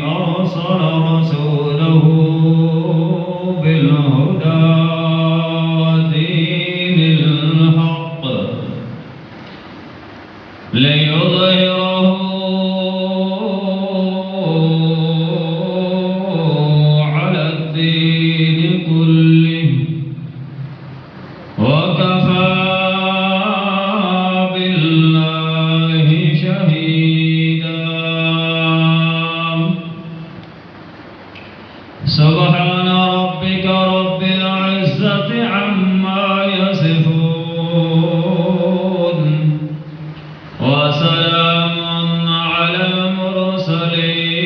أرسل رسوله بالهدى ودين الحق ليظهره على الدين كله وكفى بالله شهيدا. سبحان ربك رب العزة عما يصفون وسلام على المرسلين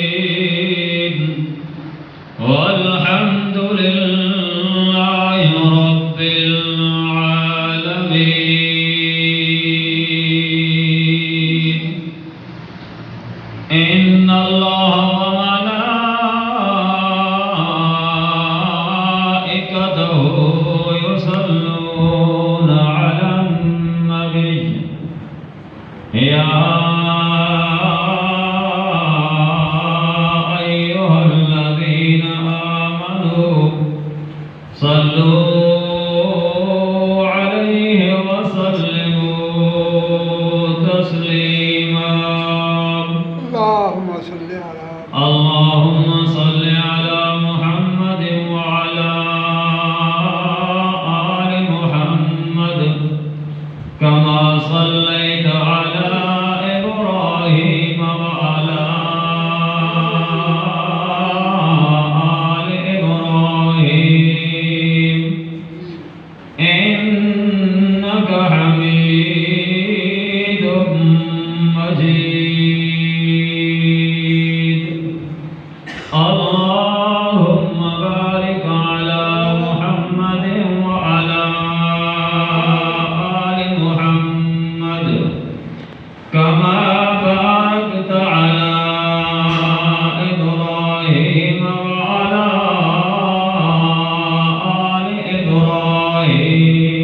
والحمد لله رب العالمين. إن الله وملائكته يصلون على النبي يا أيها الذين آمنوا صلوا عليه وسلموا تسليما. اللهم صل على محمد وعلى آل محمد كما صليت على إبراهيم وعلى آل إبراهيم إنك حميد مجيد. اللهم بارك على محمد وعلى آل محمد كما باركت على إبراهيم وعلى آل إبراهيم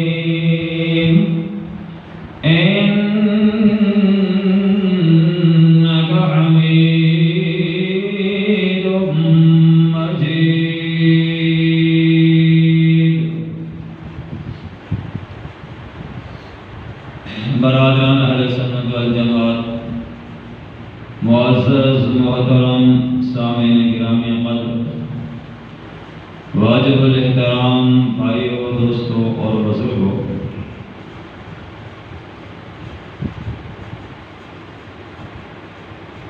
إنك حميد مجيد. برادران اہل سنت والجماعت، معزز محترم سامعین گرامی قدر، واجب الاحترام بھائیوں، دوستوں اور بزرگوں،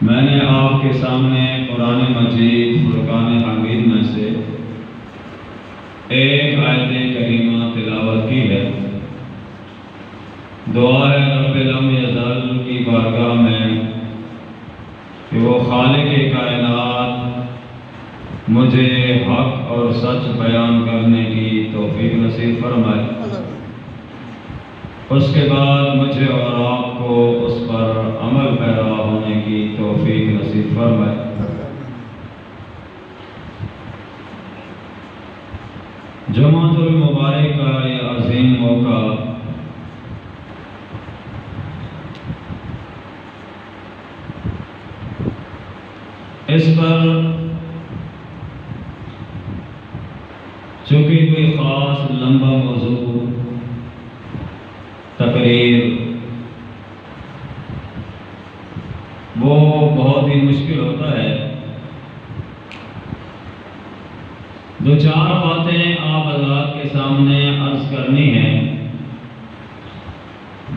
میں نے آپ کے سامنے قرآن مجید فرقان حمید میں سے ایک آیت کریمہ تلاوت کی ہے. دعا ہے رب لم یزل کی بارگاہ میں کہ وہ خالق کائنات مجھے حق اور سچ بیان کرنے کی توفیق نصیب فرمائے. اس کے بعد مجھے اور آپ کو اس پر عمل پیرا ہونے کی توفیق نصیب فرمائے. جمعۃ المبارک کا یہ عظیم موقع اس پر چونکہ کوئی خاص لمبا موضوع تقریر وہ بہت ہی مشکل ہوتا ہے. دو چار باتیں آپ حضرات کے سامنے عرض کرنی ہیں.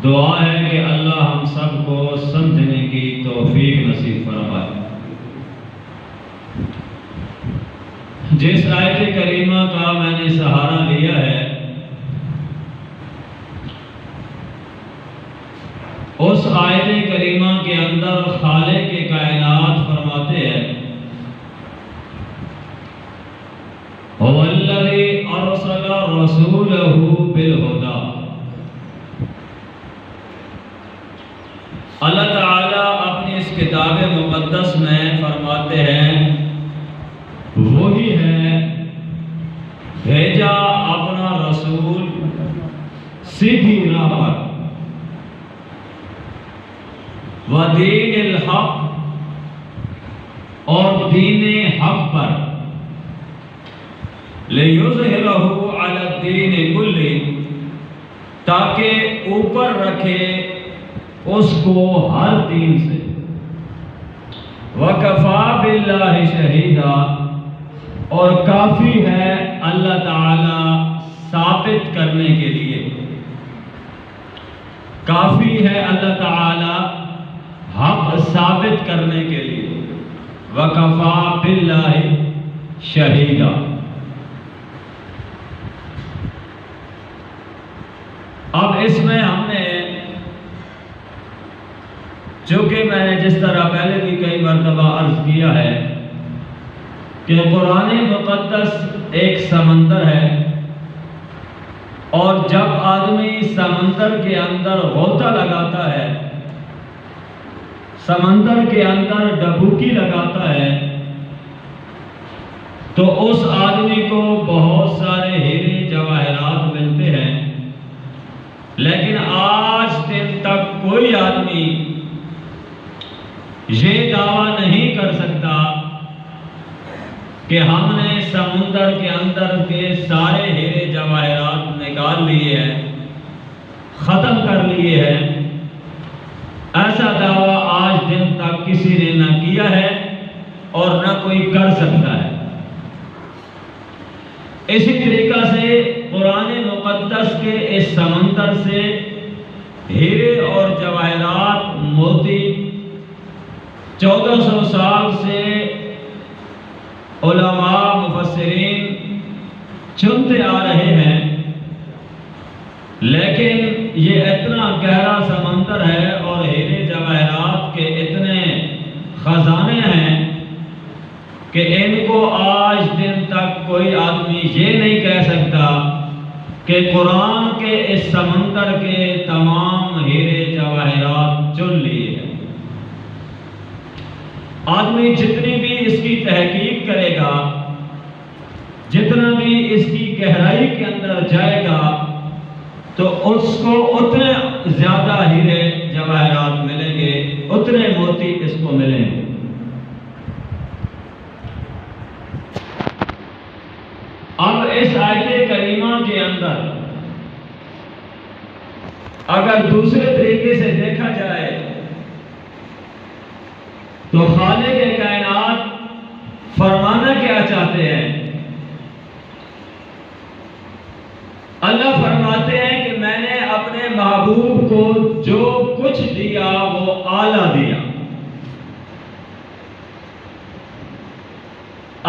دعا ہے کہ اللہ ہم سب کو سمجھنے کی توفیق نصیب فرمائے. جس آیت کریمہ کا میں نے سہارا لیا ہے اس آیت کریمہ کے اندر خالق کائنات فرماتے ہیں هو الذی ارسل رسولہ بالہدی. اللہ تعالیٰ اپنی اس کتاب مقدس میں فرماتے ہیں وہی ہے بھیجا اپنا رسول سیدھی راہ پر. ودین الحق، اور دین حق پر، لیظہرہ علی الدین کلہ، تاکہ اوپر رکھے اس کو ہر دین سے، وکفا باللہ شہیدا، اور کافی ہے اللہ تعالی ثابت کرنے کے لیے، کافی ہے اللہ تعالی حق ثابت کرنے کے لیے، وکفا باللہ شہیدا۔ اب اس میں ہم نے، چونکہ میں نے جس طرح پہلے بھی کئی مرتبہ عرض کیا ہے کہ قرآن مقدس ایک سمندر ہے، اور جب آدمی سمندر کے اندر غوطہ لگاتا ہے، سمندر کے اندر ڈبوکی لگاتا ہے، تو اس آدمی کو بہت سارے ہیرے جواہرات ملتے ہیں، لیکن آج دن تک کوئی آدمی یہ دعویٰ نہیں کر سکتا کہ ہم نے سمندر کے اندر کے سارے ہیرے جواہرات نکال لیے ہیں، ختم کر لیے ہیں۔ ایسا دعویٰ آج دن تک کسی نے نہ کیا ہے اور نہ کوئی کر سکتا ہے۔ اسی طریقہ سے قرآن مقدس کے اس سمندر سے ہیرے اور جواہرات، موتی 1400 سال سے علماء مفسرین چنتے آ رہے ہیں، لیکن یہ اتنا گہرا سمندر ہے اور ہیرے جواہرات کے اتنے خزانے ہیں کہ ان کو آج دن تک کوئی آدمی یہ نہیں کہہ سکتا کہ قرآن کے اس سمندر کے تمام ہیرے جواہرات چن لیے ہیں۔ آدمی جتنی بھی اس کی تحقیق کرے گا، جتنا بھی اس کی گہرائی کے اندر جائے گا، تو اس کو اتنے زیادہ ہیرے جواہرات ملیں گے، اتنے موتی اس کو ملیں گے۔ اب اس آیت کریمہ کے اندر اگر دوسرے طریقے سے دیکھا جائے تو خالق کائنات فرمانا کیا چاہتے ہیں؟ اللہ فرماتے ہیں کہ میں نے اپنے محبوب کو جو کچھ دیا وہ اعلیٰ دیا۔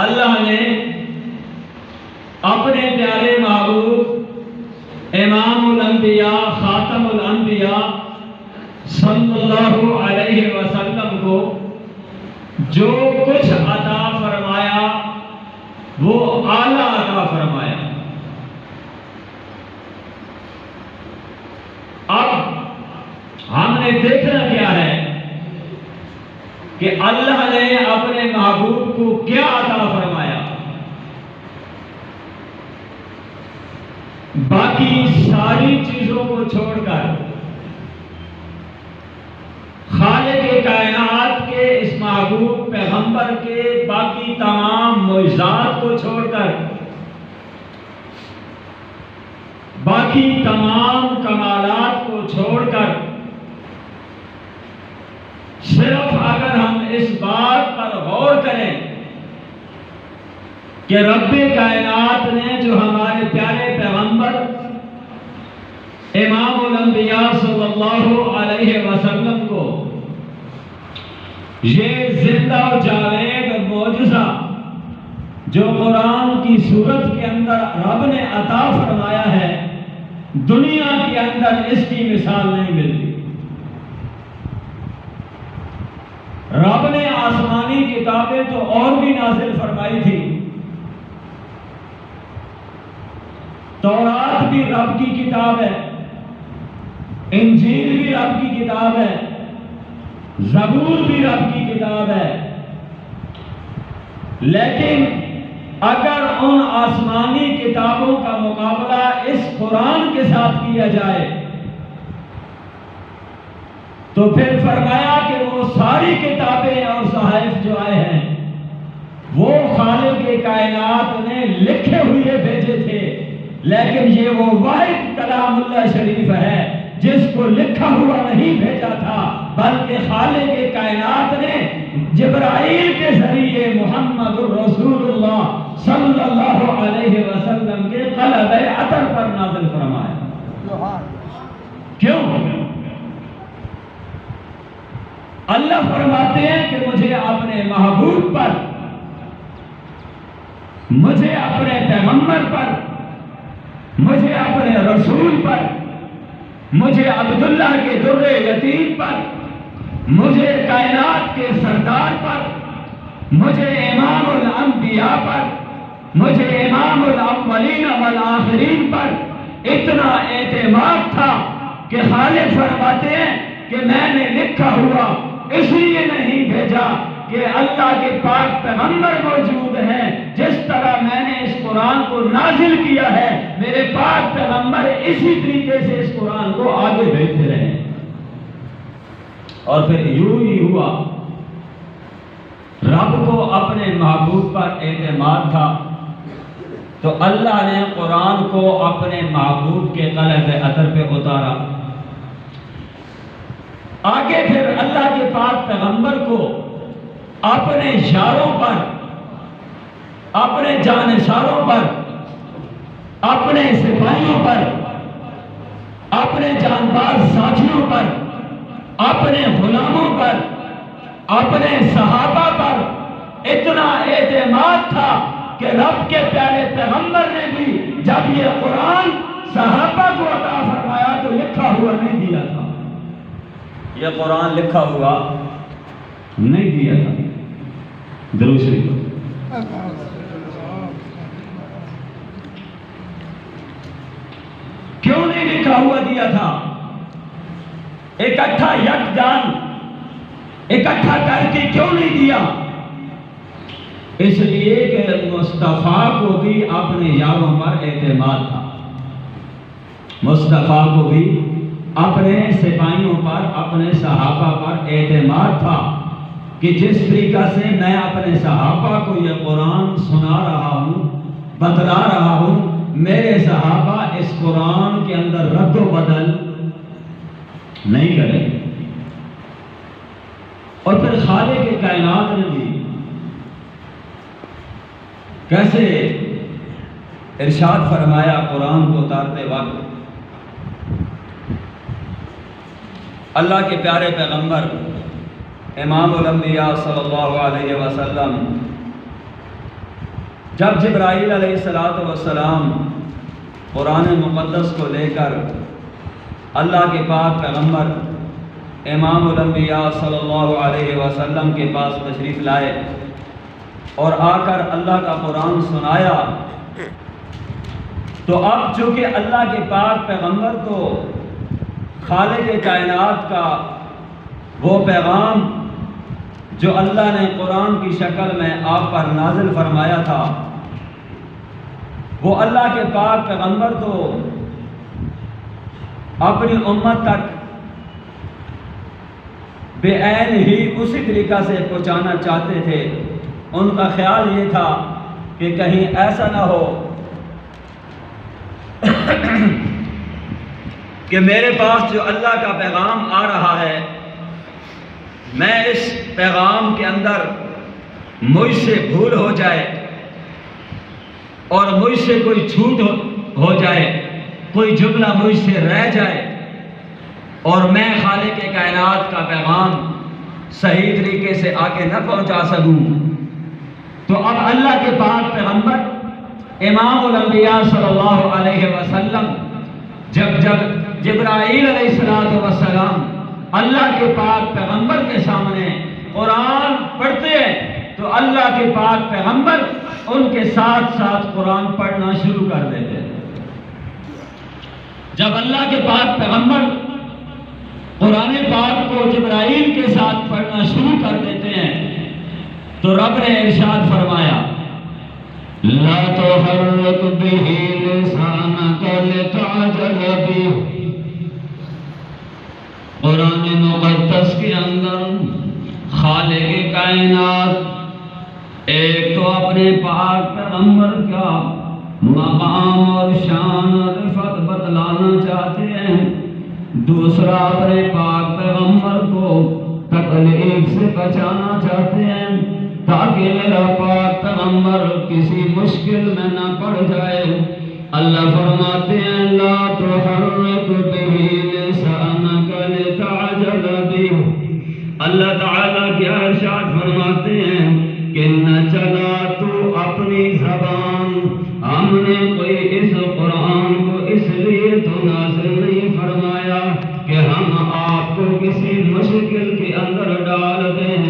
اللہ نے اپنے پیارے محبوب امام الانبیاء، خاتم الانبیاء صلی اللہ علیہ وسلم کو جو کچھ عطا فرمایا وہ اعلیٰ عطا فرمایا۔ اب ہم نے دیکھنا کیا ہے کہ اللہ نے اپنے محبوب کو کیا عطا فرمایا۔ باقی ساری چیزوں کو چھوڑ کر، خالق کائنات کے اس محبوب پیغمبر کے باقی تمام معجزات کو چھوڑ کر، باقی تمام کمالات کو چھوڑ کر، صرف اگر ہم اس بات پر غور کریں کہ رب کائنات نے جو ہمارے پیارے پیغمبر امام الانبیاء صلی اللہ علیہ وسلم کو یہ زندہ و جاوید معجزہ جو قرآن کی صورت کے اندر رب نے عطا فرمایا ہے، دنیا کے اندر اس کی مثال نہیں ملتی۔ رب نے آسمانی کتابیں تو اور بھی نازل فرمائی تھی، تورات بھی رب کی کتاب ہے، انجیل بھی رب کی کتاب ہے، زبور بھی رب کی کتاب ہے، لیکن اگر ان آسمانی کتابوں کا مقابلہ اس قرآن کے ساتھ کیا جائے تو پھر فرمایا کہ وہ ساری کتابیں اور صحائف جو آئے ہیں وہ خالق کائنات نے لکھے ہوئے بھیجے تھے، لیکن یہ وہ واحد کلام اللہ شریف ہے جس کو لکھا ہوا نہیں بھیجا تھا، بلکہ خالق کائنات نے جبرائیل کے ذریعے محمد الرسول اللہ صلی اللہ علیہ وسلم کے قلب اطہر پر نازل فرمایا۔ کیوں؟ اللہ فرماتے ہیں کہ مجھے اپنے محبوب پر، مجھے اپنے پیغمبر پر، مجھے اپنے رسول پر، مجھے عبداللہ کے در یتیم پر، مجھے کائنات کے سردار پر، مجھے امام الانبیاء پر، مجھے امام الاولین والآخرین پر اتنا اعتماد تھا کہ خالق فرماتے ہیں کہ میں نے لکھا ہوا اس لیے نہیں بھیجا کہ اللہ کے پاک پیغمبر موجود ہیں، جس طرح میں نے اس قرآن کو نازل کیا ہے میرے پاک پیغمبر اسی طریقے سے اس قرآن کو آگے بھیجتے رہے۔ اور پھر یوں ہی ہوا، رب کو اپنے محبوب پر اعتماد تھا تو اللہ نے قرآن کو اپنے محبوب کے قلب اطہر پہ اتارا۔ آگے پھر اللہ کے پاک پیغمبر کو اپنے اشاروں پر، اپنے جانشاروں پر، اپنے سپاہیوں پر، اپنے جانباز ساتھیوں پر، اپنے غلاموں پر، اپنے صحابہ پر اتنا اعتماد تھا کہ رب کے پیارے پیغمبر نے بھی جب یہ قرآن صحابہ کو عطا فرمایا تو لکھا ہوا نہیں دیا تھا، یہ قرآن لکھا ہوا نہیں دیا تھا۔ درود شریف کیوں نہیں لکھا ہوا دیا تھا؟ اکٹھا یکجان اکٹھا کر کے کیوں نہیں دیا؟ اس لیے کہ مصطفیٰ کو بھی اپنے یاروں پر اعتماد تھا، مصطفیٰ کو بھی اپنے سپاہیوں پر، اپنے صحابہ پر اعتماد تھا کہ جس طریقہ سے میں اپنے صحابہ کو یہ قرآن سنا رہا ہوں، بتلا رہا ہوں، میرے صحابہ اس قرآن کے اندر رد و بدل نہیں کریں۔ اور پھر خالق کائنات نے بھی کیسے ارشاد فرمایا قرآن کو اتارتے وقت، اللہ کے پیارے پیغمبر امام الانبیاء صلی اللہ علیہ وسلم جب جبرائیل علیہ السلام قرآن مقدس کو لے کر اللہ کے پاک پیغمبر امام الانبیاء صلی اللہ علیہ وسلم کے پاس تشریف لائے اور آ کر اللہ کا قرآن سنایا، تو اب چونکہ اللہ کے پاک پیغمبر کو خالق کائنات کا وہ پیغام جو اللہ نے قرآن کی شکل میں آپ پر نازل فرمایا تھا، وہ اللہ کے پاک پیغمبر تو اپنی امت تک بے عین ہی اسی طریقہ سے پہنچانا چاہتے تھے۔ ان کا خیال یہ تھا کہ کہیں ایسا نہ ہو کہ میرے پاس جو اللہ کا پیغام آ رہا ہے، میں اس پیغام کے اندر مجھ سے بھول ہو جائے اور مجھ سے کوئی چھوٹ ہو جائے، کوئی جملہ مجھ سے رہ جائے اور میں خالق کائنات کا پیغام صحیح طریقے سے آگے نہ پہنچا سکوں۔ تو اب اللہ کے پاک پیغمبر امام الانبیاء صلی اللہ علیہ وسلم جب جبرائیل علیہ السلام اللہ کے پاک پیغمبر کے سامنے قرآن پڑھتے ہیں تو اللہ کے پاک پیغمبر ان کے ساتھ ساتھ قرآن پڑھنا شروع کر دیتے ہیں۔ جب اللہ کے پاک پیغمبر قرآن پاک کو جبرائیل کے ساتھ پڑھنا شروع کر دیتے ہیں تو رب نے ارشاد فرمایا، لا تحرک به لسانک لتعجل به، قرآن مقدس کے اندر خالق کائنات ایک تو اپنے پاک پیغمبر کا مقام اور شان اور رفعت بتلانا چاہتے ہیں، دوسرا اپنے پاک پیغمبر کو تکلیف سے بچانا چاہتے ہیں تاکہ میرا پاک پیغمبر کسی مشکل میں نہ پڑ جائے۔ اللہ فرماتے ہیں لا تحرک به لسانک لتعجل به۔ اللہ تعالیٰ کیا ارشاد فرماتے ہیں کہ نہ چلا تو اپنی زبان، ہم نے کوئی اس قرآن کو اس لیے تو نازل نہیں فرمایا کہ ہم آپ کو کسی مشکل کے اندر ڈال دیں،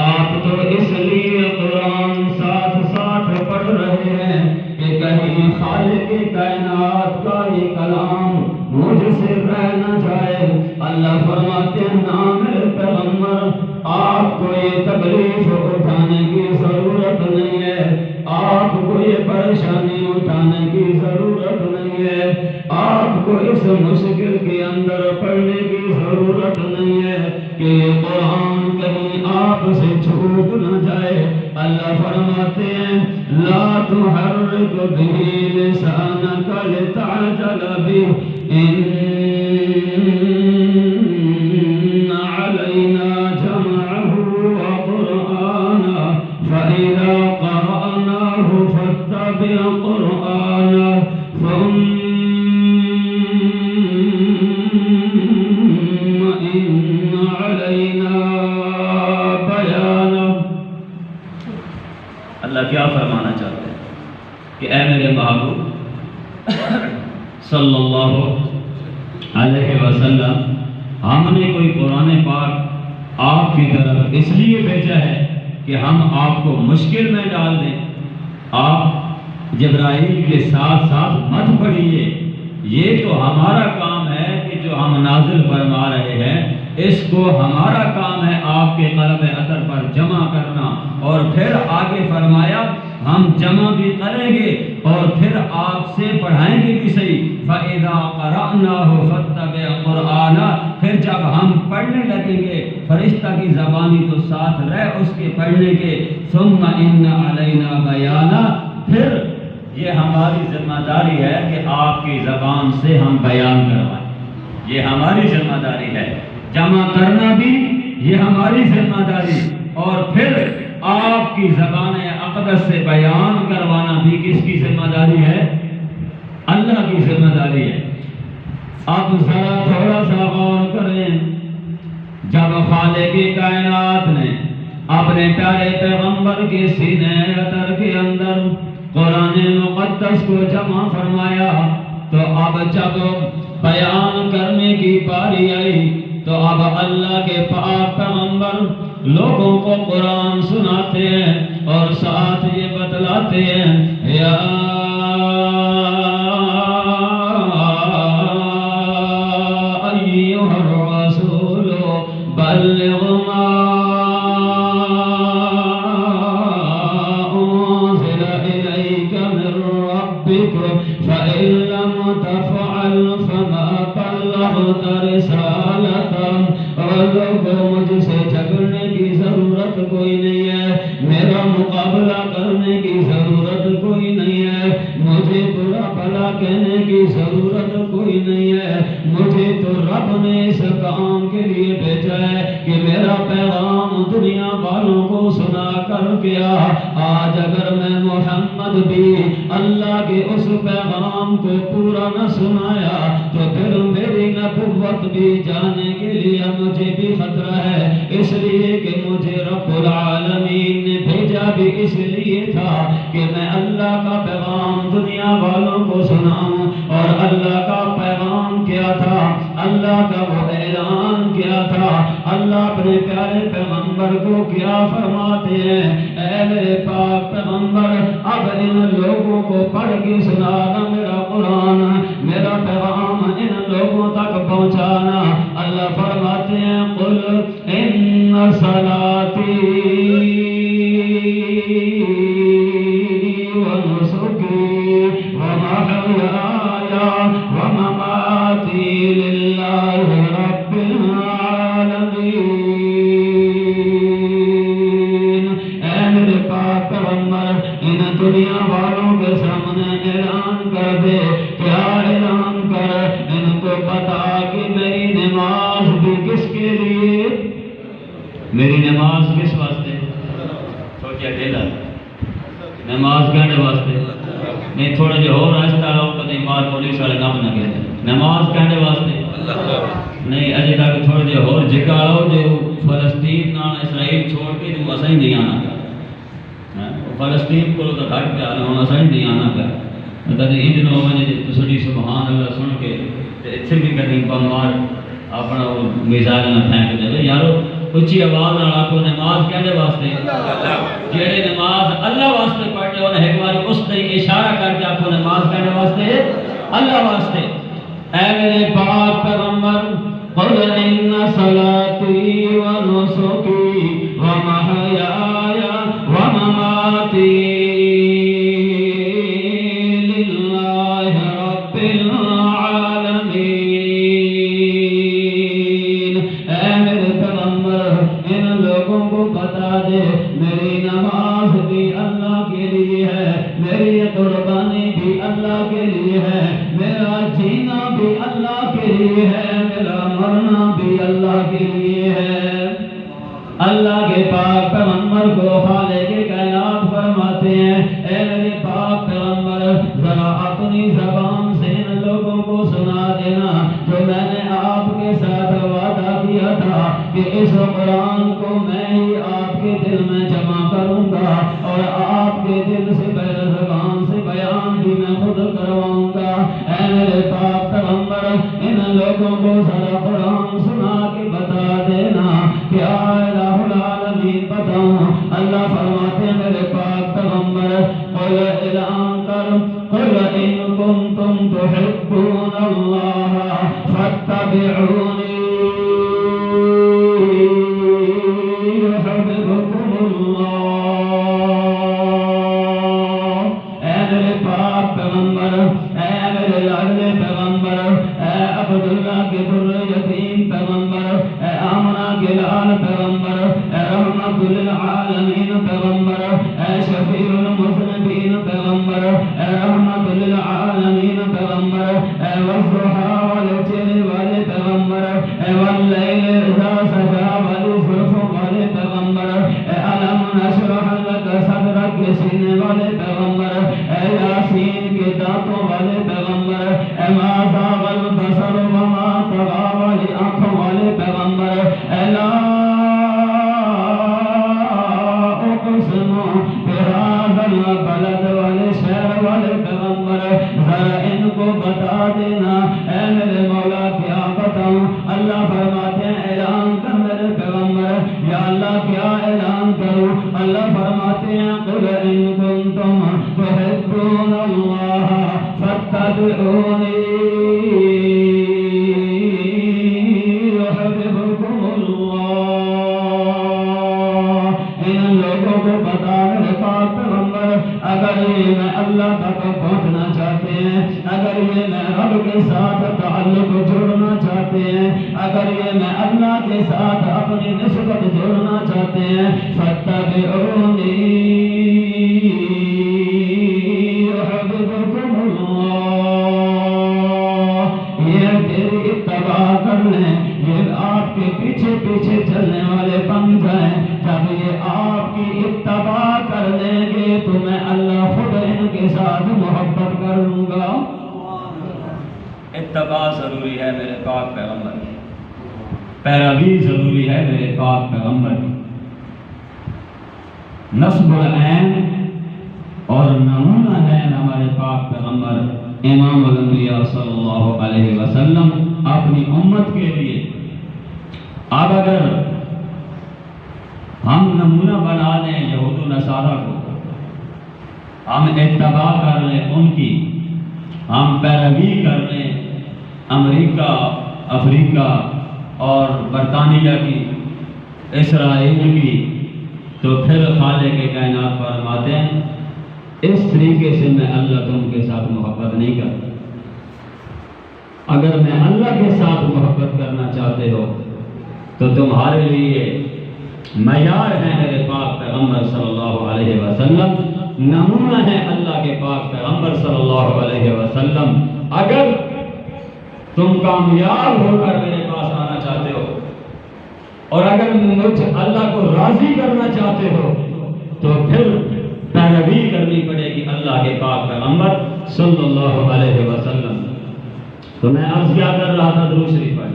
آپ تو اس لیے قرآن ساتھ ساتھ پڑھ رہے ہیں کہ کہیں خالق کائنات کا یہ کلام مجھ سے رہ نہ جائے۔ اللہ فرماتے ہیں نا میرے پیغمبر، آپ کو یہ تکلیف اٹھانے کی ضرورت نہیں ہے، آپ کو یہ پریشانی اٹھانے کی ضرورت نہیں ہے، آپ کو اس مشکل کے اندر پڑھنے کی ضرورت نہیں ہے کہ یہ قرآن کہیں آپ سے چھوٹ نہ جائے۔ اللہ فرماتے ہیں لا تحرک به لسانک لتعجل به ان علینا جمعه وقرآنه فإذا قرأناه فاتبع قرآنه ثم إن علينا بيانه۔ اللہ کیا فرمانا چاہتے ہیں کہ اے میرے محبوب صلی اللہ علیہ وسلم، ہم نے کوئی قرآن پاک آپ کی طرف اس لیے بھیجا ہے کہ ہم آپ کو مشکل میں ڈال دیں۔ آپ جبرائیل کے ساتھ ساتھ مت پڑھیے، یہ تو ہمارا کام ہے کہ جو ہم نازل فرما رہے ہیں اس کو ہمارا کام ہے آپ کے قلم اثر پر جمع کرنا، اور پھر آگے فرمایا ہم جمع بھی کریں گے اور پھر آپ سے پڑھائیں گے بھی صحیح۔ فَإِذَا قَرَأْنَاهُ فَاتَّبِعْ قُرْآنَهُ، پھر جب ہم پڑھنے لگیں گے فرشتہ کی زبانی تو ساتھ رہ اس کے پڑھنے کے، ثُمَّ إِنَّ عَلَيْنَا بَيَانَهُ، پھر یہ ہماری ذمہ داری ہے کہ آپ کی زبان سے ہم بیان کروائیں، یہ ہماری ذمہ داری ہے، جمع کرنا بھی یہ ہماری ذمہ داری، اور پھر آپ کی زبان اقدس سے بیان کروانا بھی کس کی ذمہ داری ہے؟ اللہ کی ذمہ داری ہے۔ اب ذرا تھوڑا سا غور کریں، جب خالق کائنات نے اپنے پیارے پیغمبر کے سینے اطہر کے اندر قرآن مقدس کو جمع فرمایا، تو اب جب بیان کرنے کی باری آئی تو اب اللہ کے پاک پیغمبر لوگوں کو قرآن سناتے ہیں اور ساتھ یہ بتلاتے ہیں یا ایھا الرسول بلغ ما انزل الیک من ربک فإن لم تفعل فما بلغت رسالتہ۔ اور لوگوں مجھ سے جھگڑنے کی ضرورت کوئی نہیں ہے، میرا مقابلہ کرنے کی ضرورت کوئی نہیں ہے، مجھے برا بھلا کہنے کی ضرورت کوئی نہیں ہے، مجھے تو رب نے اس کام کے لیے بھیجا ہے کہ میرا پیغام دنیا والوں کو سنا کر گیا۔ آج اگر میں محمد بھی اللہ کے اس پیغام کو پورا نہ سنایا تو پھر میری نبوت بھی جانے کے لیے مجھے بھی خطرہ ہے، اس لیے کہ مجھے رب العالمین نے بھیجا بھی اس لیے تھا کہ میں اللہ کا پیغام دنیا والوں کو سناؤں۔ اور اللہ کا پیغام کیا تھا؟ اللہ کا وہ اعلان کیا تھا؟ اللہ اپنے پیارے پیغمبر کو کیا فرماتے ہیں؟ اے میرے پاک پیغمبر، اب ان لوگوں کو پڑھ کے سنانا میرا قرآن، میرا پیغام ان لوگوں تک پہنچانا۔ اللہ فرماتے ہیں قل ان صلاتی ونسکی ومحیای ومماتی للہ رب العالمین میری نماز کس واسطے؟ سوچیا ڈیلا نماز کہنے واسطے نہیں، تھوڑا جہا اور آہستہ لاؤ کدی مار پولیس والے نام نہ کرے. نماز کہنے واسطے نہیں، اجے تک تھوڑا جہا اور جگہ لاؤ جو فلسطین نال اسرائیل چھوڑ کے تو اساں ہی نہیں آنا پیا. فلسطین کو تو گھٹ پیا ہوں اساں ہی نہیں آنا پیا. کدی انج نہ ہوے جی تسڑی سبحان اللہ سن کے اتنے بھی کدی بمار اپنا میزائل نہ پھینک دے. یارو اچھی آواز نال آکھو نماز کہنے واسطے، جہے نماز اللہ واسطے پڑھنے انہیں ایک بار اس طرح اشارہ کر کے آکھو نماز کہنے واسطے اللہ واسطے. اے میرے پاک پیغمبر قل ان صلاتی و نسکی و محیای و مماتی للہ رب العالمین. اے میرے پیغمبر ان لوگوں کو بتا دے میری نماز بھی اللہ کے لیے ہے، میری قربانی بھی اللہ کے لیے ہے، میرا جینا بھی اللہ کے لیے ہے، میرا مرنا بھی اللہ کے لیے ہے. اللہ کے پاک پیغمبر کو خالق کائنات فرماتے ہیں اے میرے پاک پیغمبر ذرا اپنی زبان سے ان لوگوں کو سنا دینا جو میں نے آپ کے ساتھ وعدہ کیا تھا کہ اس قرآن کو میں ہی آپ کے دل میں جمع کروں گا اور آپ کے دل سے زبان سے بیان بھی میں خود کرواؤں گا. اے میرے پاک پیغمبر ان لوگوں کو ذرا قرآن سنا کے بتا دینا کہ الہ العالمین بتاؤں. اللہ فرماتے ہیں میرے پاک پیغمبر قل اعلان کر قل ان کنتم تحبون اللہ فاتبعونی یحببکم اللہ. اے میرے پاک پیغمبر، اے میرے لاڈلے پیغمبر، اے عبداللہ کے در یتیم پیغمبر، اے آمنہ کے لال پیغمبر، اے رحمت للعالمین پیغمبر، اے شفیع المذنبین پیغمبر، اے رحمت للعالمین پیغمبر، اے والضحیٰ والے چہرے والے پیغمبر، اے واللیل اذا سجا والے زلفوں والے پیغمبر، اے علم نشرح لک صدرک کے سینے والے پیغمبر، اے یاسین کے دانتوں والے پیغمبر، اے ما زاغ البصر وما طغى والی آنکھوں والے پیغمبر، اے لا اقسم بہذا البلد والے شہر والے پیغمبر. ذرا ان کو بتا دینا اے میرے مولا کیا بتاؤں. اللہ فرماتے ہیں اعلان کر میرے پیغمبر. یا اللہ کیا اعلان کروں؟ اللہ فرماتے ہیں قل ان کنتم تحبون اللہ فاتبعونی یحببکم اللہ. ان لوگوں کو بتا میرے پاک پیغمبر اگر یہ میں اللہ تک پہنچنا چاہتے ہیں، اگر یہ میں رب کے ساتھ تعلق جوڑنا چاہتے ہیں، اگر یہ میں اللہ کے ساتھ اپنی نسبت جوڑنا چاہتے ہیں فاتبعونی یحببکم اللہ. یہ تیری اتباع کر لیں، یہ آپ کے پیچھے پیچھے چلنے والے بن جائیں. جب یہ آپ کی اتباع کر لیں گے تو میں اللہ خود ان کے ساتھ محبت کر لوں گا. اتباع ضروری ہے میرے پاک پیغمبر کی، پیروی ضروری ہے میرے پاک پیغمبر کی. نصب العین اور نمونہ ہے ہمارے پاک پیغمبر امام الانبیاء صلی اللہ علیہ وسلم اپنی امت کے لیے. اب اگر ہم نمونہ بنا لیں یہود و نصارہ کو، ہم اتباع کر لیں ان کی، ہم پیروی کر لیں امریکہ، افریقہ اور برطانیہ کی، اسرائیل کی، تو پھر خالق کائنات فرماتے ہیں اس طریقے سے میں اللہ تم کے ساتھ محبت نہیں کرتا. اگر میں اللہ کے ساتھ محبت کرنا چاہتے ہو تو تمہارے لیے معیار ہے میرے پاک پیغمبر صلی اللہ علیہ وسلم، نمونہ ہے اللہ کے پاک پیغمبر صلی اللہ علیہ وسلم. اگر تم کامیاب ہو کر میرے پاس آنا چاہتے ہو اور اگر مجھ اللہ کو راضی کرنا چاہتے ہو تو پھر پیروی کرنی پڑے گی اللہ کے پاک پیغمبر صلی اللہ علیہ وسلم. تو میں عرض کیا کر رہا تھا، درود شریف پڑھ.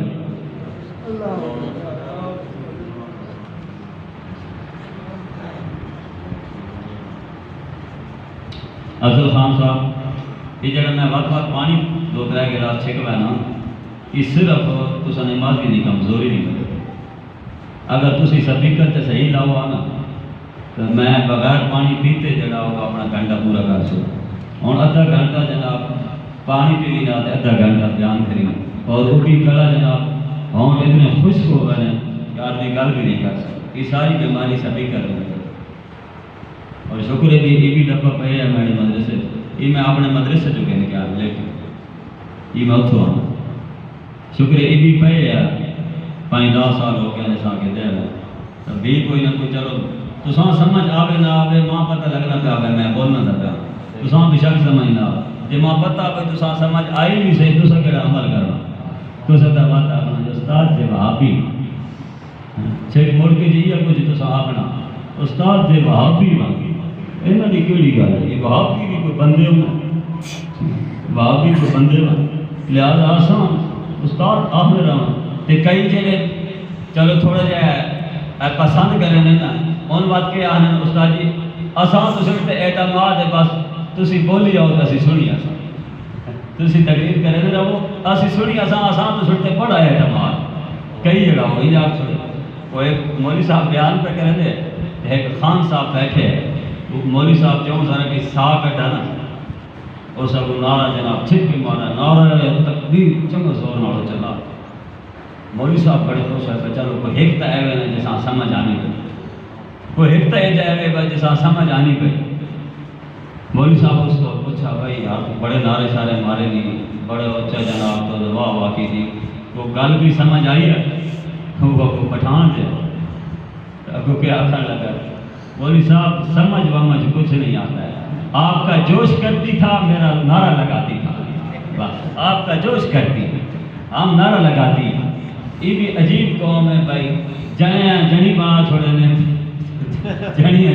افضل خان صاحب، یہ جڑا میں وقت پانی 2-3 گلاس چھک پہ نا، یہ صرف تسا نمازی دی کمزوری نہیں کرے. اگر تسی سپیکر تے صحیح لاؤ نا تو میں بغیر پانی پیتے جڑا ہوگا اپنا گھنٹہ پورا کر سکتا ہوں. ادھا گھنٹہ جناب پانی پی لینا، ادھا گھنٹہ بیان کریں، اور وہ بھی گلا جناب ہوں اتنے خشک ہو گئے ہیں کہ آدمی گل بھی نہیں کر سکتا. یہ ساری بیماری سپیکر نہیں. اور شکر ہے یہ بھی ڈبہ پہ ہے میرے مدرسے، یہ میں اپنے مدرسے جو کہنے کے آگے لیکن یہ میں اتوں آنا. شکر ہے یہ بھی پہ ہے، 5-10 سال ہو گئے نسا کے دے رہے بھی کوئی نہ کوئی. چلو تو سمجھ آوے نہ آوے، ماں پتہ لگنا پہ آوے میں بولنا نہ پہ تو بھی شک سمجھ نہ آوے. جی ماں پتہ آوے تو سمجھ آئی بھی صحیح، تو کہڑا عمل کرنا تو ستا بات آنا. استاد جی وہابی چھک مڑ کے جی کچھ تو اپنا استاد جی وہابی مانگی یہاں کی کہڑی گل ہے؟ یہ وہابی بھی کوئی بندے ہونا، وہابی کوئی بندے ہونا، لہٰذا آسان استاد آخر رہا. کئی جگہ چلو تھوڑا جہا پسند کریں نا ان بات کے آنے استاد جی آسان تو صرف اعتماد ہے، بس تسی بولی آؤ تو اسی سنی آسان، تسی تقریر کریں رہو اسی سنی آسان. آسان تو صرف بڑا اعتماد. کئی جگہ ہو گئی آپ سنی. وہ ایک مولوی صاحب بیان پہ کریں دے، ایک خان صاحب بیٹھے، مولوی صاحب جو ذرا کہ سا کٹا نا وہ سب نعرہ جناب چھپ کے مارا، نعرہ تکبیر چنگا زور نالو چلا. مولوی صاحب بڑے خوش ہے، چلو کوئی ایک تو ایوے نا جیسا سمجھ آنی پہ، کوئی ایک تو ایوے جیسا سمجھ آنی پہ. مولوی صاحب اس کو پوچھا بھائی یار تو بڑے نعرے سارے مارے نہیں، بڑے اچھا جناب تو واہ واہ کی تھی، وہ گل بھی سمجھ آئی ہے. وہ پٹھان تھے اگو کیا آخر لگا، مولوی صاحب سمجھ ومجھ کچھ نہیں آتا ہے، آپ کا جوش کرتی تھا میرا نعرہ لگاتی تھا، بس آپ کا جوش کرتی ہم نعرہ لگاتی. یہ بھی عجیب قوم ہے بھائی، جنی بات چھوڑے نے جنی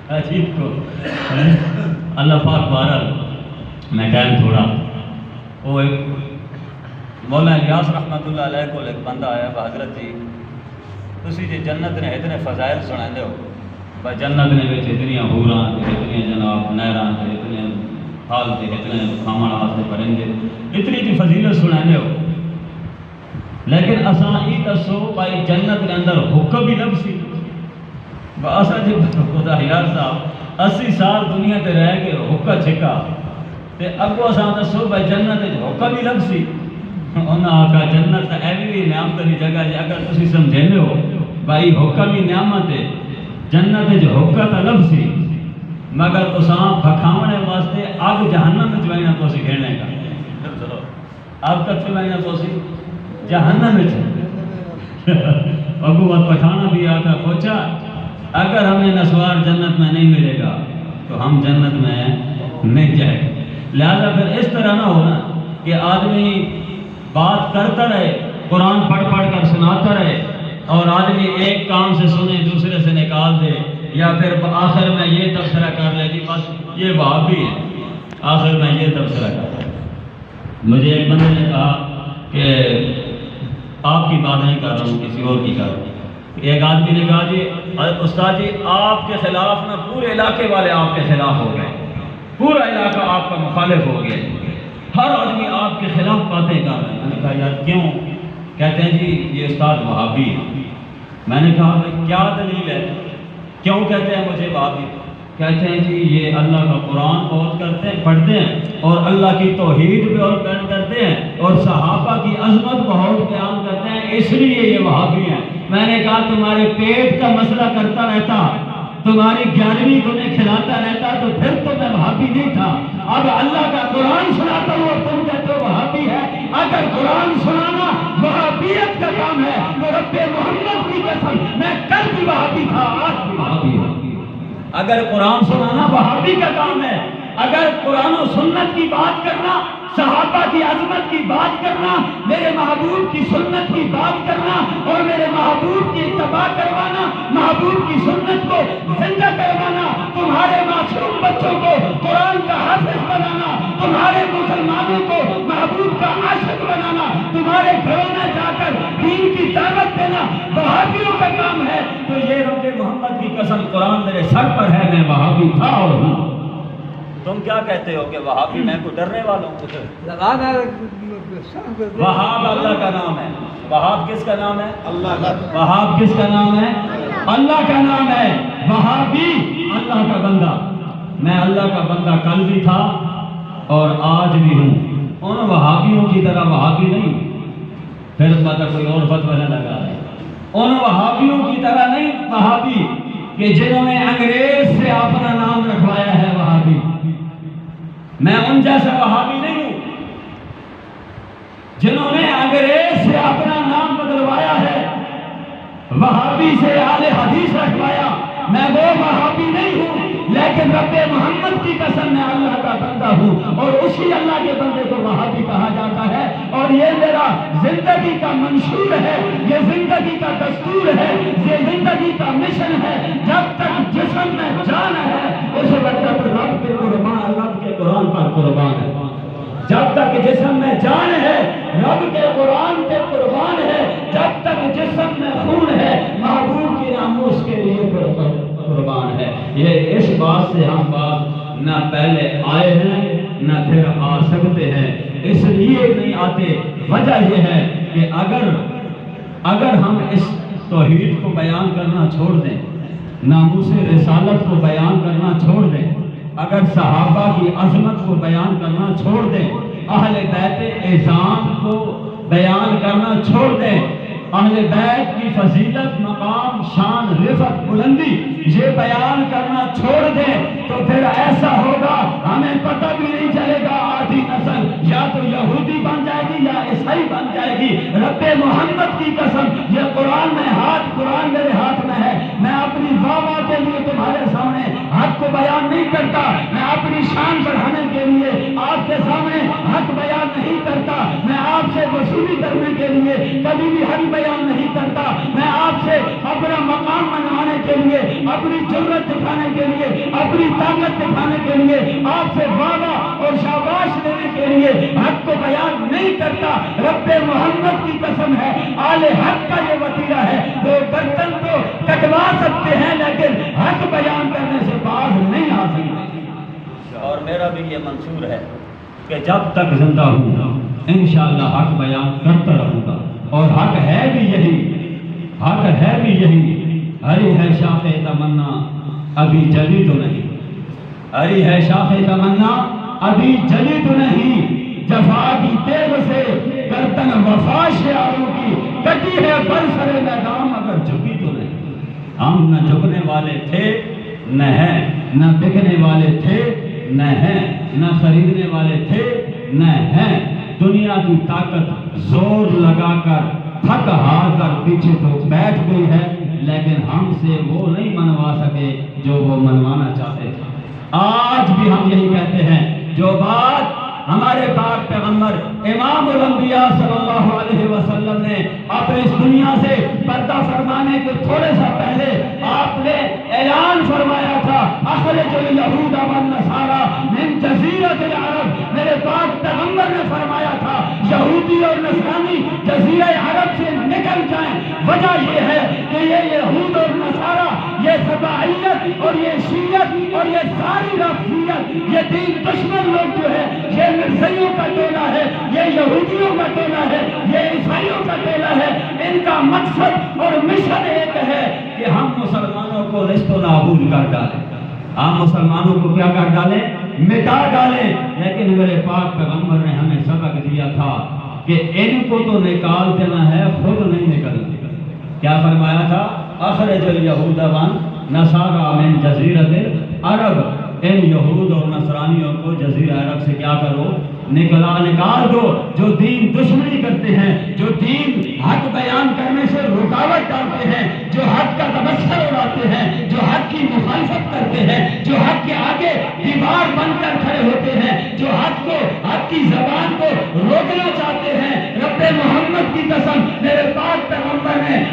عجیب کو اللہ پاک بہرحال. میں ٹائم تھوڑا وہ ایک مولانا الیاس رحمۃ اللہ علیہ کو ایک بندہ آیا، حضرت جی تسی جی جنت نے اتنے فضائل سنا ہو، بھائی جنت نے اتنی حوراں اتنی جناب نہراں اتنے پھل اتنے کھاون واسطے پرندے اتنی جی فضیلت سنا ہو، لیکن اساں یہ دسو بھائی جنت کے اندر حکم بھی لبسی. اساں جی خدا یار صاحب 80 سال دنیا تے رہ کے حکم چھکا تے اگو اساں دسو بھائی جنت حکم بھی لبسی. انہاں آکھا جنت ایوی بھی نعمت دی جگہ جے اگر تسی سمجھیندے ہو بھائی حکم ہی نعمت ہے، جنت جو حکم تا لبسی مگر تساں بکھاونے واسطے اگ جہنم وچ وینا تسی گھڑنے کا اب کتھے وینا تسی جہنم وچ. اگو بات پٹھانا بھی آکھا پوچھا اگر ہمیں نسوار جنت میں نہیں ملے گا تو ہم جنت میں نہیں جائیں گے. لہذا پھر اس طرح نہ ہونا کہ آدمی بات کرتا رہے، قرآن پڑھ پڑھ کر سناتا رہے اور آدمی ایک کام سے سنے دوسرے سے نکال دے، یا پھر آخر میں یہ تبصرہ کر لے کہ بس یہ وہابی ہے، آخر میں یہ تبصرہ کر لے. مجھے ایک بندے نے کہا کہ آپ کی بات نہیں کر رہا ہوں کسی اور کی کر رہا ہوں. ایک آدمی نے کہا جی استاد جی آپ کے خلاف نہ پورے علاقے والے آپ کے خلاف ہو گئے، پورا علاقہ آپ کا مخالف ہو گیا، ہر آدمی آپ کے خلاف باتیں کر رہے ہیں. میں نے کہا یار کیوں؟ کہتے ہیں جی یہ استاد وہابی ہے. میں نے کہا بھائی کیا دلیل ہے، کیوں کہتے ہیں مجھے وہابی؟ کہتے ہیں جی یہ اللہ کا قرآن بہت کرتے ہیں پڑھتے ہیں اور اللہ کی توحید بھی اور بیان کرتے ہیں اور صحابہ کی عظمت بہت بیان کرتے ہیں، اس لیے یہ وہابی ہیں. میں نے کہا تمہارے پیٹ کا مسئلہ کرتا رہتا، تمہاری 11ویں تمہیں کھلاتا رہتا تو پھر تو میں وہابی نہیں تھا. اب اللہ کا قرآن سناتا ہوں اور تم کہتے ہو وہابی ہے. اگر قرآن سنانا وہابیت کا کام ہے تو رب محمد کی قسم میں کل بھی وہابی تھا، آج بھی وہابی ہوں. اگر قرآن سنانا وہابی کا کام ہے، اگر قرآن و سنت کی بات کرنا، صحابہ کی عظمت کی بات کرنا، میرے محبوب کی سنت کی بات کرنا اور میرے محبوب کی اتباع کروانا، محبوب کی سنت کو زندہ کروانا، تمہارے معصوم بچوں کو قرآن کا حافظ بنانا، تمہارے مسلمانوں کو محبوب کا عاشق بنانا، تمہارے گھروں میں جا کر دین کی دعوت دینا وہابیوں کا کام ہے۔ تو یہ رب محمد کی قسم قرآن میرے سر پر ہے، میں وہابی تھا اور ہوں۔ تم کیا کہتے ہو کہ وہابی میں کو ڈرنے والا ہوں؟ کچھ وہاب اللہ کا نام ہے۔ وہاب کس کا نام ہے؟ اللہ کا۔ وہاب کس کا نام ہے؟ اللہ کا نام ہے۔ وہابی اللہ کا بندہ۔ میں اللہ کا بندہ کل بھی تھا اور آج بھی ہوں، ان وہابیوں کی طرح وہابی نہیں، پھر پتہ کوئی اور فتویٰ نہ لگا رہے، ان وہابیوں کی طرح نہیں وہابی کہ جنہوں نے انگریز سے اپنا نام رکھوایا ہے وہابی۔ میں ان جیسا وہابی نہیں ہوں جنہوں نے انگریز سے اپنا نام بدلوایا ہے، وہابی سے اہل حدیث رکھوایا۔ میں وہ وہابی نہیں ہوں، لیکن رب محمد کی قسم میں اللہ کا بندہ ہوں، اور اسی اللہ کے بندے کو وہابی کہا جاتا ہے۔ اور یہ میرا زندگی کا منشور ہے، یہ زندگی کا دستور ہے، یہ زندگی کا مشن ہے۔ جب تک جسم میں جان ہے اس وقت تک رب کے قربان، رب کے قرآن پر قربان ہے۔ جب تک جسم میں جان ہے رب کے قرآن کے قربان ہے، جب تک جسم میں خون ہے محبوب کی ناموس کے لیے قربان ہے۔ یہ اس بات سے ہم بات نہ پہلے آئے ہیں نہ پھر آ سکتے ہیں، اس لیے نہیں آتے۔ وجہ یہ ہے کہ اگر ہم اس توحید کو بیان کرنا چھوڑ دیں، ناموس رسالت کو بیان کرنا چھوڑ دیں، اگر صحابہ کی عظمت کو بیان کرنا چھوڑ دیں، اہل بیت اعظام کو بیان کرنا چھوڑ دیں، اہل بیت کی فضیلت، مقام، شان، رفعت، بلندی یہ بیان کرنا چھوڑ دیں، تو پھر ایسا ہوگا ہمیں پتہ بھی نہیں چلے گا، آدھی نسل یا تو یہودی بن جائے گی یا عیسائی بن جائے گی۔ رب محمد کی قسم، یہ قرآن میرے ہاتھ میں ہے، میں اپنی واہ کے لیے تمہارے سامنے حق کو بیان نہیں کرتا، میں اپنی شان بڑھانے کے لیے آپ کے سامنے حق بیان نہیں کرتا، میں آپ سے وصولی کرنے کے لیے کبھی بھی حق بیان نہیں کرتا، میں آپ سے اپنا مقام منوانے کے لیے، اپنی جرت دکھانے کے لیے، اپنی طاقت دکھانے کے لیے، آپ سے وعدہ اور شاباش دینے کے لیے حق کو بیان نہیں کرتا۔ رب محمد کی قسم ہے، آل حق کا یہ وسیلہ ہے، وہ برتن کو کٹوا سکتے ہیں لیکن حق بیان کرنے سے باز نہیں آ سکتے۔ اور میرا بھی یہ منصور ہے کہ جب تک زندہ ہوں انشاءاللہ حق بیان کرتا رہوں گا، اور حق ہے بھی یہی، حق ہے بھی یہی۔ ہری ہے شاخ تمنا ابھی جلی تو نہیں، ہری ہے شاخ تمنا ابھی جلی تو نہیں، جفا کی تیغ سے گردن وفا شعاروں کی کٹی ہے برسر میدان مگر جھکی تو نہیں۔ ہم نہ جھکنے والے تھے نہ ہیں، نہ بکنے والے تھے نہ ہیں، نہ خریدنے والے تھے نہ ہیں۔ دنیا کی طاقت زور لگا کر تھک ہار کر پیچھے تو بیٹھ گئی ہے، لیکن ہم سے وہ نہیں منوا سکے جو وہ منوانا چاہتے تھے۔ آج بھی ہم یہی کہتے ہیں، جو بات ہمارے پاک پیغمبر امام الانبیاء صلی اللہ علیہ وسلم نے اپنے اس دنیا سے پردہ فرمانے کے تھوڑے سا پہلے آپ نے اعلان فرمایا تھا، اخرج الیہود والنصارى من جزیرۃ العرب، میرے پاک پیغمبر نے فرمایا تھا یہودی اور نصرانی جزیرہ عرب سے نکل جائیں۔ وجہ یہ ہے کہ یہ یہود اور نصارہ، یہ سبائیت اور یہ شیعت اور یہ ساری رافضیت، یہ دین دشمن لوگ جو ہے، یہ مرزائیوں کا ٹولہ ہے، یہ یہودیوں کا ٹولہ ہے، یہ عیسائیوں کا ٹولہ ہے۔ ان کا مقصد اور مشن ایک ہے کہ ہم مسلمانوں کو نشت و نابود کر ڈالیں، ہم مسلمانوں کو کیا کر ڈالیں؟ مٹا ڈالیں۔ لیکن میرے پاک پیغمبر نے ہمیں سبق دیا تھا کہ ان کو تو نکال دینا ہے، خود نہیں نکلنا۔ کیا فرمایا تھا؟ اخرج الیہود والنصارى من جزیرۃ العرب، ان یہود اور نصرانیوں کو جزیرہ عرب سے کیا کرو؟ نکال دو، جو دین دشمنی کرتے ہیں، جو دین حق بیان کرنے سے رکاوٹ ڈالتے ہیں، جو حق کا تبصرہ اڑاتے ہیں، جو حق کی مخالفت کرتے ہیں، جو حق کے آگے دیوار بن کر کھڑے ہوتے ہیں، جو حق کی زبان کو روکنا چاہتے ہیں۔ رب محمد کی قسم، میرے پاک پیغمبر نے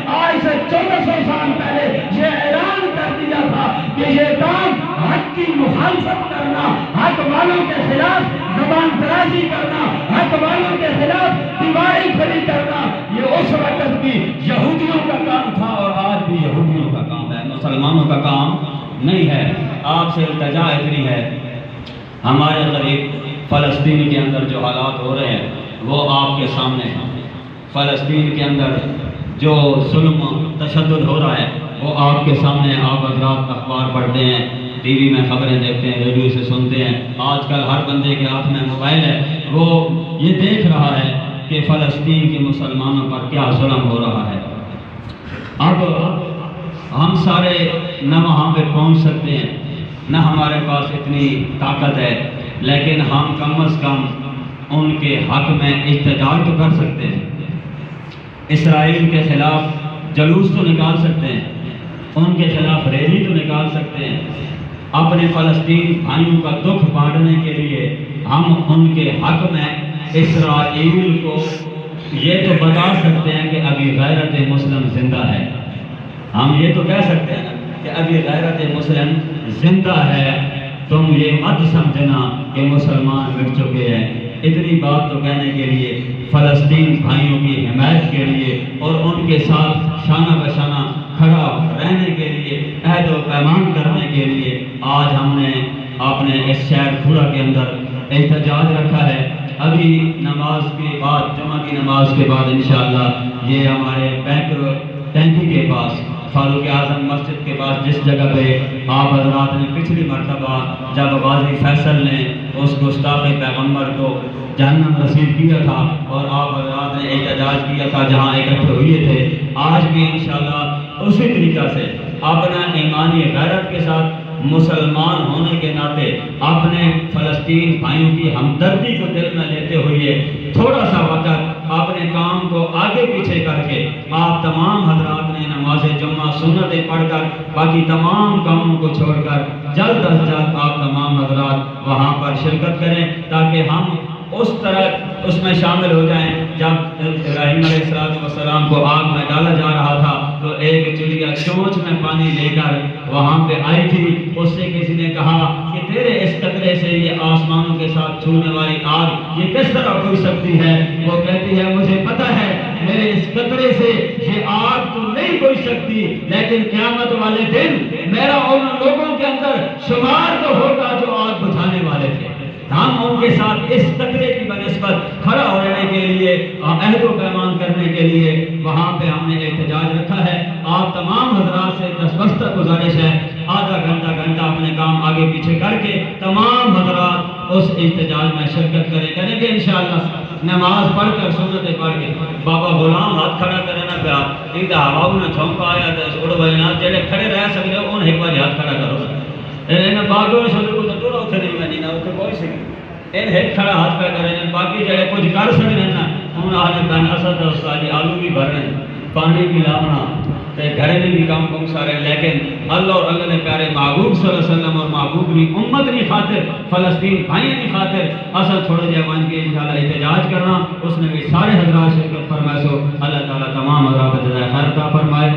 کے خلاف زبان درازی کرنا، حق والوں کے خلاف دیواریں کھڑی کرنا، یہ اس وقت بھی یہودیوں کا کام تھا اور آج بھی یہودیوں کا کام ہے، مسلمانوں کا کام نہیں ہے۔ آپ سے التجا اتنی ہے، ہمارے قریب فلسطین کے اندر جو حالات ہو رہے ہیں وہ آپ کے سامنے ہیں۔ فلسطین کے اندر جو ظلم و تشدد ہو رہا ہے وہ آپ کے سامنے، آپ حضرات اخبار پڑھتے ہیں، ٹی وی میں خبریں دیکھتے ہیں، ریڈیو سے سنتے ہیں، آج کل ہر بندے کے ہاتھ میں موبائل ہے، وہ یہ دیکھ رہا ہے کہ فلسطین کے مسلمانوں پر کیا ظلم ہو رہا ہے۔ اب ہم سارے نہ وہاں پہ پہنچ سکتے ہیں، نہ ہمارے پاس اتنی طاقت ہے، لیکن ہم کم از کم ان کے حق میں احتجاج تو کر سکتے ہیں۔ اسرائیل کے خلاف جلوس تو نکال سکتے ہیں، ان کے خلاف ریلی تو نکال سکتے ہیں۔ اپنے فلسطین بھائیوں کا دکھ بانٹنے کے لیے ہم ان کے حق میں اسرائیل کو یہ تو بتا سکتے ہیں کہ ابھی غیرت مسلم زندہ ہے۔ ہم یہ تو کہہ سکتے ہیں کہ ابھی غیرت مسلم زندہ ہے، تم یہ مت سمجھنا کہ مسلمان مٹ چکے ہیں۔ اتنی بات تو کہنے کے لیے، فلسطین بھائیوں کی حمایت کے لیے اور ان کے ساتھ شانہ بشانہ کھڑا رہنے کے لیے، عہد و پیمان کرنے کے لیے آج ہم نے اپنے اس شہر کھوڑا کے اندر احتجاج رکھا ہے۔ ابھی نماز کے بعد، جمعہ کی نماز کے بعد انشاءاللہ یہ ہمارے بینک ٹینکی کے پاس، فاروق اعظم مسجد کے پاس، جس جگہ پہ آپ حضرات نے پچھلی مرتبہ جب غازی فیصل نے اس گستاخ پیغمبر کو جہنم نصیب کیا تھا اور آپ حضرات نے احتجاج کیا تھا، جہاں اکٹھے ہوئے تھے، آج بھی انشاءاللہ اسی طریقہ سے اپنا ایمانی غیرت کے ساتھ مسلمان ہونے کے ناطے اپنے فلسطین بھائیوں کی ہمدردی کو دل میں لیتے ہوئے تھوڑا سا وقت اپنے کام کو آگے پیچھے کر کے آپ تمام حضرات نے نماز جمعہ سنتیں پڑھ کر باقی تمام کاموں کو چھوڑ کر جلد از جلد آپ تمام حضرات وہاں پر شرکت کریں، تاکہ ہم اس طرح اس میں شامل ہو جائیں۔ جب ابراہیم علیہ السلام کو آگ میں ڈالا جا رہا تھا تو ایک چڑیا چونچ میں پانی لے کر وہاں پہ آئی تھی، اس سے کسی نے کہا کہ تیرے اس قطرے سے یہ آسمانوں کے ساتھ چھونے والی آگ یہ کس طرح بجھ سکتی ہے؟ وہ کہتی ہے مجھے پتہ ہے میرے اس قطرے سے یہ آگ تو نہیں بجھ سکتی، لیکن قیامت والے دن میرا ان لوگوں کے اندر شمار تو ہوگا جو آگ بجھانے والے تھے۔ ہم ان کے ساتھ اس قطرے کی بنسبت کھڑا ہونے کے لیے، عہد و پیمان کرنے کے لیے وہاں پہ ہم نے احتجاج رکھا ہے۔ آپ تمام حضرات سے دستبستہ گزارش ہے، آدھا گھنٹہ اپنے کام آگے پیچھے کر کے تمام حضرات اس احتجاج میں شرکت کریں گے انشاءاللہ۔ نماز پڑھ کر سنتیں پڑھ کے بابا غلام ہاتھ کھڑا کرنا پیا، ایک ہواؤں نے چھونکا آیا تو اڑ بجنا جڑے کھڑے رہ سکتے ہو ان ایک بار ہاتھ کھڑا کرو۔ انہیں باغوں سے کو تو ٹورا اتنے نہیں بنی نہ اتنے کوئی سی ان ایک کھڑا ہاتھ پہ کریں، باقی جڑے کچھ کر سکتے ہیں نا ہوں آنے بہن اسد استاد آلو بھی بھر رہے ہیں، پانی بھی لاؤنا گھرے میں بھی کام کم سارے، لیکن اللہ اور اللہ نے پیارے محبوب صلی اللہ علیہ وسلم اور محبوب کی امت کی خاطر، فلسطین بھائیوں کی خاطر اصل چھوڑے جائے بن کے انشاءاللہ احتجاج کرنا، اس نے بھی سارے حضرات شرکت فرمائے سو اللہ تعالیٰ تمام حضرات جزائے خیر عطا فرمائے۔